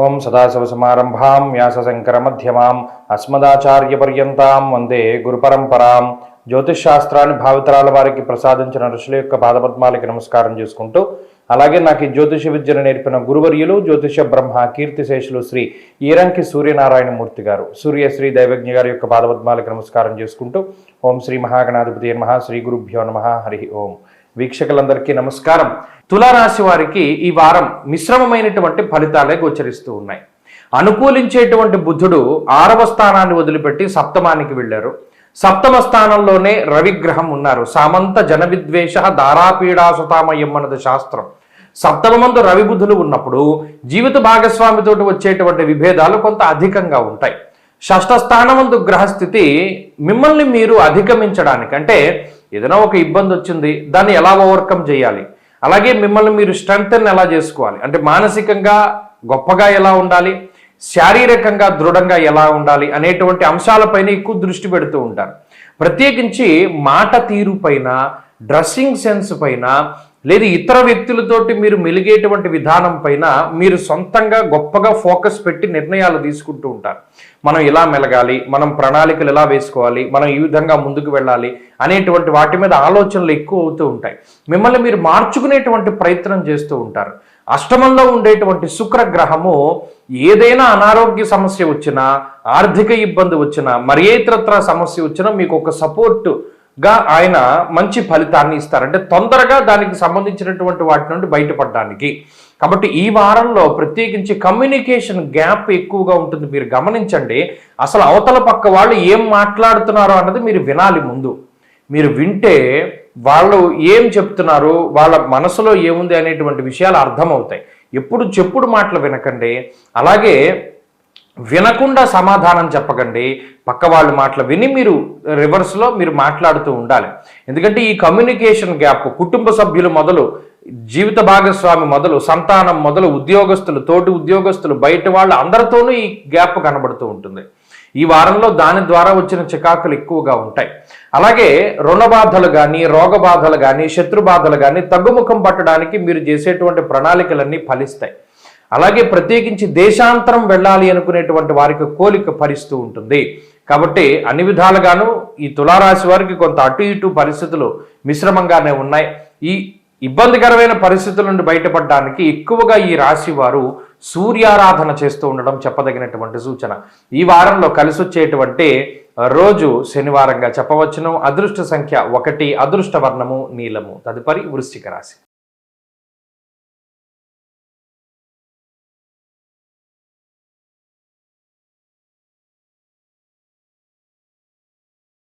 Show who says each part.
Speaker 1: ఓం సదాశివసమారంభాం వ్యాసశంకరమధ్యమాం అస్మదాచార్యపర్యంతాం వందే గురుపరంపరాం. జ్యోతిష్శాస్త్రాన్ని భావితరాల వారికి ప్రసాదించిన ఋషుల యొక్క పాదపద్మాలకి నమస్కారం చేసుకుంటూ, అలాగే నాకు ఈ జ్యోతిష విద్యను నేర్పిన గురువర్యులు జ్యోతిష బ్రహ్మ కీర్తిశేషులు శ్రీ ఈరంకి సూర్యనారాయణమూర్తి గారు, సూర్యశ్రీ దైవజ్ఞ గారి యొక్క పాదపద్మాలకి నమస్కారం చేసుకుంటూ, ఓం శ్రీ మహాగణాధిపతి నమః, శ్రీ గురుభ్యో నమః, హరి ఓం. వీక్షకులందరికీ నమస్కారం. తులారాశి వారికి ఈ వారం మిశ్రమమైనటువంటి ఫలితాలే గోచరిస్తూ ఉన్నాయి. అనుకూలించేటువంటి బుధుడు 6వ స్థానాన్ని వదిలిపెట్టి సప్తమానికి వెళ్ళారు. సప్తమ స్థానంలోనే రవిగ్రహం ఉన్నారు. సామంత జన విద్వేష దారాపీడాసుతామయం అన్నది శాస్త్రం. సప్తమందు రవి బుధులు ఉన్నప్పుడు జీవిత భాగస్వామితోటి వచ్చేటువంటి విభేదాలు కొంత అధికంగా ఉంటాయి. షష్ఠ స్థానమందు గ్రహస్థితి మిమ్మల్ని మీరు అధిగమించడానికి, అంటే ఏదైనా ఒక ఇబ్బంది వచ్చింది, దాన్ని ఎలా ఓవర్కమ్ చేయాలి, అలాగే మిమ్మల్ని మీరు స్ట్రెంగ్తన్ ఎలా చేసుకోవాలి, అంటే మానసికంగా గొప్పగా ఎలా ఉండాలి, శారీరకంగా దృఢంగా ఎలా ఉండాలి అనేటువంటి అంశాలపైన ఎక్కువ దృష్టి పెడుతూ ఉంటారు. ప్రత్యేకించి మాట తీరు పైన, డ్రెస్సింగ్ సెన్స్ పైన, లేదా ఇతర వ్యక్తులతోటి మీరు మెలిగేటువంటి విధానం పైన మీరు సొంతంగా గొప్పగా ఫోకస్ పెట్టి నిర్ణయాలు తీసుకుంటూ ఉంటారు. మనం ఇలా మెలగాలి, మనం ప్రణాళికలు ఎలా వేసుకోవాలి, మనం ఈ విధంగా ముందుకు వెళ్ళాలి అనేటువంటి వాటి మీద ఆలోచనలు ఎక్కువ అవుతూ ఉంటాయి. మిమ్మల్ని మీరు మార్చుకునేటువంటి ప్రయత్నం చేస్తూ ఉంటారు. అష్టమంలో ఉండేటువంటి శుక్రగ్రహము ఏదైనా అనారోగ్య సమస్య వచ్చినా, ఆర్థిక ఇబ్బంది వచ్చినా, మరేతరత్ర సమస్య వచ్చినా మీకు ఒక సపోర్టుగా ఆయన మంచి ఫలితాన్ని ఇస్తారు. అంటే తొందరగా దానికి సంబంధించినటువంటి వాటి నుండి బయటపడడానికి. కాబట్టి ఈ వారంలో ప్రత్యేకించి కమ్యూనికేషన్ గ్యాప్ ఎక్కువగా ఉంటుంది. మీరు గమనించండి, అసలు అవతల పక్క వాళ్ళు ఏం మాట్లాడుతున్నారో అన్నది మీరు వినాలి. ముందు మీరు వింటే వాళ్ళు ఏం చెప్తున్నారు, వాళ్ళ మనసులో ఏముంది అనేటువంటి విషయాలు అర్థమవుతాయి. ఎప్పుడు చెప్పుడు మాటలు వినకండి. అలాగే వినకుండా సమాధానం చెప్పకండి. పక్క వాళ్ళ మాటలు విని మీరు రివర్స్లో మీరు మాట్లాడుతూ ఉండాలి. ఎందుకంటే ఈ కమ్యూనికేషన్ గ్యాప్ కుటుంబ సభ్యులు మొదలు, జీవిత భాగస్వామి మొదలు, సంతానం మొదలు, ఉద్యోగస్తులు, తోటి ఉద్యోగస్తులు, బయట వాళ్ళు అందరితోనూ ఈ గ్యాప్ కనబడుతూ ఉంటుంది. ఈ వారంలో దాని ద్వారా వచ్చిన చికాకులు ఎక్కువగా ఉంటాయి. అలాగే రుణ బాధలు కానీ, రోగ బాధలు కానీ, శత్రు బాధలు కానీ తగ్గుముఖం పట్టడానికి మీరు చేసేటువంటి ప్రణాళికలన్నీ ఫలిస్తాయి. అలాగే ప్రత్యేకించి దేశాంతరం వెళ్ళాలి అనుకునేటువంటి వారికి కోలిక భరిస్తూ ఉంటుంది. కాబట్టి అన్ని విధాలుగాను ఈ తులారాశి వారికి కొంత అటు ఇటు పరిస్థితులు మిశ్రమంగానే ఉన్నాయి. ఈ ఇబ్బందికరమైన పరిస్థితుల నుండి బయటపడడానికి ఎక్కువగా ఈ రాశి వారు సూర్యారాధన చేస్తూ ఉండడం చెప్పదగినటువంటి సూచన. ఈ వారంలో కలిసి వచ్చేటువంటి రోజు శనివారంగా చెప్పవచ్చును. అదృష్ట సంఖ్య 1, అదృష్ట వర్ణము నీలము. తదుపరి వృశ్చిక రాశి.